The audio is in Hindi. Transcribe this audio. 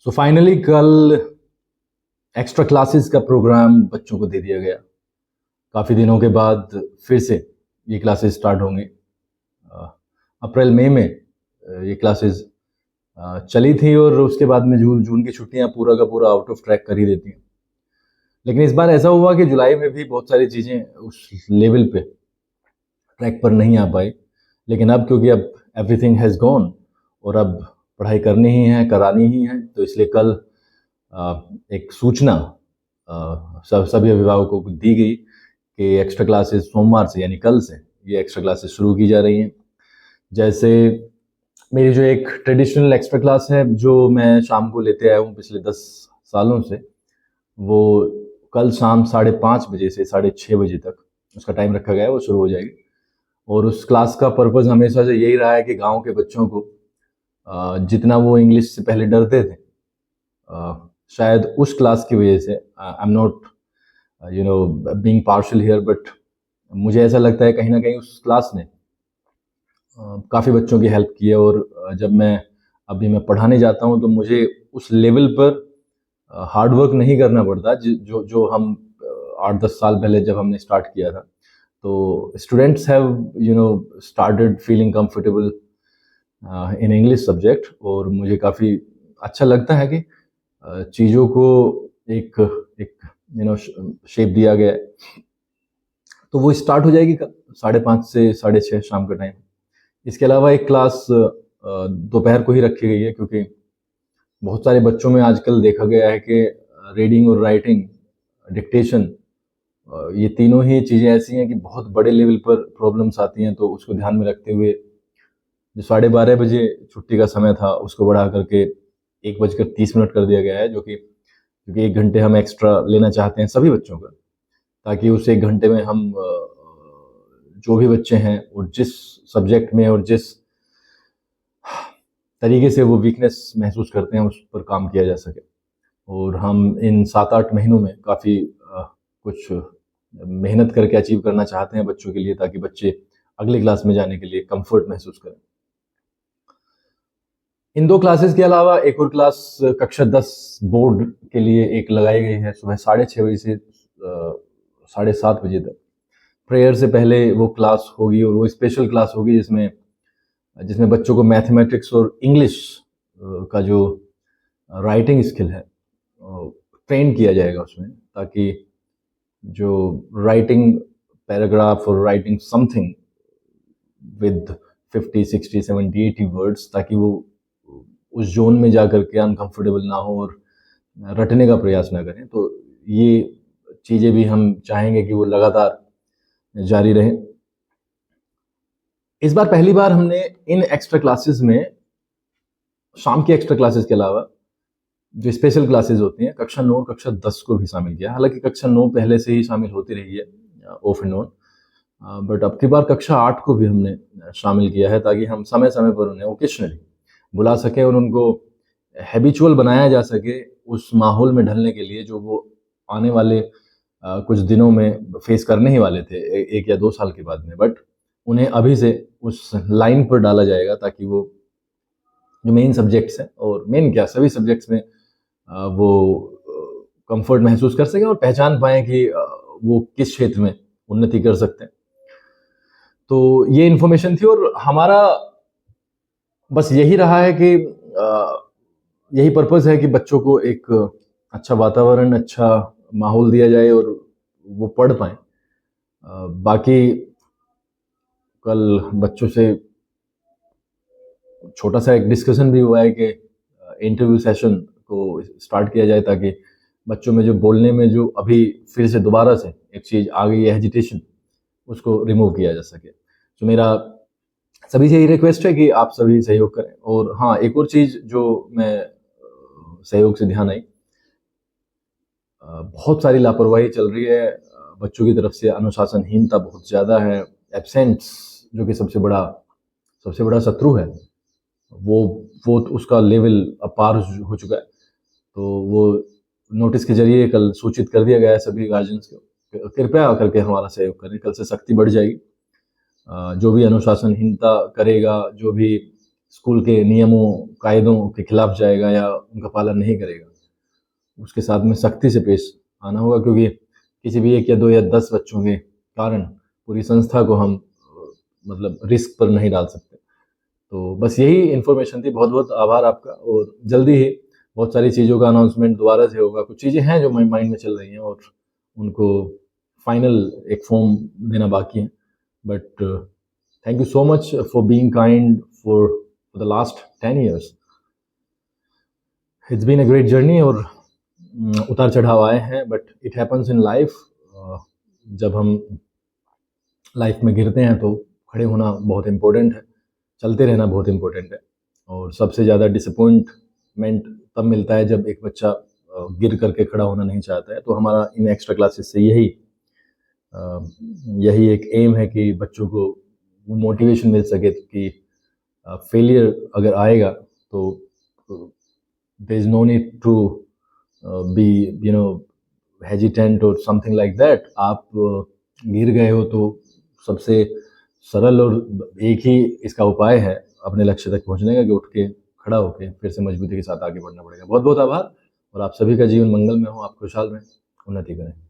सो फाइनली कल एक्स्ट्रा क्लासेस का प्रोग्राम बच्चों को दे दिया गया। काफ़ी दिनों के बाद फिर से ये क्लासेस स्टार्ट होंगी। अप्रैल मई में ये क्लासेस चली थी और उसके बाद में जून जून की छुट्टियां पूरा का पूरा आउट ऑफ ट्रैक कर ही देती हैं। लेकिन इस बार ऐसा हुआ कि जुलाई में भी बहुत सारी चीज़ें उस लेवल पे ट्रैक पर नहीं आ पाई। लेकिन अब क्योंकि अब एवरीथिंग हैज़ गॉन और अब पढ़ाई करनी ही है, करानी ही है, तो इसलिए कल एक सूचना सभी अभिभावकों को दी गई कि एक्स्ट्रा क्लासेस सोमवार से यानी कल से ये एक्स्ट्रा क्लासेस शुरू की जा रही हैं। जैसे मेरी जो एक ट्रेडिशनल एक्स्ट्रा क्लास है जो मैं शाम को लेते आया हूँ पिछले 10 सालों से, वो कल शाम 5:30 बजे से 6:30 बजे तक उसका टाइम रखा गया है, वो शुरू हो जाएगी। और उस क्लास का पर्पज़ हमेशा से यही रहा है कि गांव के बच्चों को जितना वो इंग्लिश से पहले डरते थे, शायद उस क्लास की वजह से, I am not being partial here, but मुझे ऐसा लगता है कहीं ना कहीं उस क्लास ने काफ़ी बच्चों की हेल्प की है। और जब मैं पढ़ाने जाता हूँ तो मुझे उस लेवल पर हार्ड वर्क नहीं करना पड़ता जो जो हम 8-10 साल पहले जब हमने स्टार्ट किया था। तो students have started feeling comfortable in English subject, और मुझे काफ़ी अच्छा लगता है कि चीज़ों को एक एक शेप दिया गया है। तो वो स्टार्ट हो जाएगी कल 5:30 से 6:30 शाम का टाइम। इसके अलावा एक क्लास दोपहर को ही रखी गई है, क्योंकि बहुत सारे बच्चों में आजकल देखा गया है कि रीडिंग और राइटिंग, डिक्टेशन, ये तीनों ही चीज़ें ऐसी हैं कि बहुत बड़े लेवल पर प्रॉब्लम्स आती हैं। तो उसको ध्यान में रखते हुए जो 12:30 बजे छुट्टी का समय था उसको बढ़ा करके 1:30 कर दिया गया है, जो कि क्योंकि 1 घंटे हम एक्स्ट्रा लेना चाहते हैं सभी बच्चों का, ताकि उस 1 घंटे में हम जो भी बच्चे हैं और जिस सब्जेक्ट में और जिस तरीके से वो वीकनेस महसूस करते हैं उस पर काम किया जा सके। और हम इन 7-8 महीनों में काफ़ी कुछ मेहनत करके अचीव करना चाहते हैं बच्चों के लिए, ताकि बच्चे अगली क्लास में जाने के लिए कंफर्ट महसूस करें। इन 2 क्लासेस के अलावा एक और क्लास कक्षा 10 बोर्ड के लिए एक लगाई गई है, सुबह 6:30 से 7:30 बजे तक। प्रेयर से पहले वो क्लास होगी, और वो स्पेशल क्लास होगी जिसमें जिसमें बच्चों को मैथमेटिक्स और इंग्लिश का जो राइटिंग स्किल है ट्रेन किया जाएगा उसमें, ताकि जो राइटिंग पैराग्राफ और राइटिंग समथिंग विद 50, 60, 70, 80 वर्ड्स, ताकि वो उस जोन में जा कर के अनकंफर्टेबल ना हो और रटने का प्रयास ना करें। तो ये चीज़ें भी हम चाहेंगे कि वो लगातार जारी रहें। इस बार पहली बार हमने इन एक्स्ट्रा क्लासेस में शाम की एक्स्ट्रा क्लासेस के अलावा जो स्पेशल क्लासेस होती हैं कक्षा 9 और कक्षा 10 को भी शामिल किया। हालांकि कक्षा 9 पहले से ही शामिल होती रही है ऑफ एंड ऑन, बट अब की बार कक्षा 8 को भी हमने शामिल किया है, ताकि हम समय समय पर उन्हें ओकेशनली बुला सकें और उनको हैबिचुअल बनाया जा सके उस माहौल में ढलने के लिए जो वो आने वाले कुछ दिनों में फेस करने ही वाले थे 1 या 2 साल के बाद में। बट उन्हें अभी से उस लाइन पर डाला जाएगा, ताकि वो जो मेन सब्जेक्ट्स हैं, और मेन क्या सभी सब्जेक्ट्स में वो कंफर्ट महसूस कर सकें और पहचान पाएँ कि वो किस क्षेत्र में उन्नति कर सकते हैं। तो ये इन्फॉर्मेशन थी, और हमारा बस यही रहा है कि यही पर्पज़ है कि बच्चों को एक अच्छा वातावरण, अच्छा माहौल दिया जाए और वो पढ़ पाएँ। बाकी कल बच्चों से छोटा सा एक डिस्कशन भी हुआ है कि इंटरव्यू सेशन को स्टार्ट किया जाए, ताकि बच्चों में जो बोलने में जो अभी फिर से दोबारा से एक चीज़ आ गई है, हेजिटेशन, उसको रिमूव किया जा सके। तो मेरा सभी से यही रिक्वेस्ट है कि आप सभी सहयोग करें। और हाँ, एक और चीज़ जो मैं सहयोग से ध्यान आई, बहुत सारी लापरवाही चल रही है बच्चों की तरफ से, अनुशासनहीनता बहुत ज़्यादा है, एब्सेंट्स जो कि सबसे बड़ा शत्रु है, वो उसका लेवल अपार हो चुका है। तो वो नोटिस के जरिए कल सूचित कर दिया गया है सभी गार्जियंस को, कृपया करके हमारा सहयोग करें। कल से सख्ती बढ़ जाएगी। जो भी अनुशासनहीनता करेगा, जो भी स्कूल के नियमों कायदों के खिलाफ जाएगा या उनका पालन नहीं करेगा, उसके साथ में सख्ती से पेश आना होगा, क्योंकि किसी भी 1 या 2 या 10 बच्चों के कारण पूरी संस्था को हम मतलब रिस्क पर नहीं डाल सकते। तो बस यही इन्फॉर्मेशन थी। बहुत बहुत आभार आपका, और जल्दी ही बहुत सारी चीज़ों का अनाउंसमेंट दोबारा से होगा। कुछ चीज़ें हैं जो माइंड में चल रही हैं और उनको फाइनल एक फॉर्म देना बाकी है। But thank you so much for being kind for the last 10 years। It's been a great journey, और उतार चढ़ाव आए हैं, but it happens in life. जब हम लाइफ में गिरते हैं तो खड़े होना बहुत इम्पोर्टेंट है, चलते रहना बहुत इम्पोर्टेंट है। और सबसे ज़्यादा डिसअपॉइंटमेंट तब मिलता है जब एक बच्चा गिर करके खड़ा होना नहीं चाहता है। तो हमारा इन एक्स्ट्रा क्लासेस से यही एक एम है कि बच्चों को मोटिवेशन मिल सके कि फेलियर अगर आएगा तो there is no need to be hesitant or something like that। आप गिर गए हो तो सबसे सरल और एक ही इसका उपाय है अपने लक्ष्य तक पहुंचने का, कि उठ के खड़ा होके फिर से मजबूती के साथ आगे बढ़ना पड़ेगा। बहुत बहुत आभार, और आप सभी का जीवन मंगल में हो, आप खुशहाल रहें, उन्नति करें।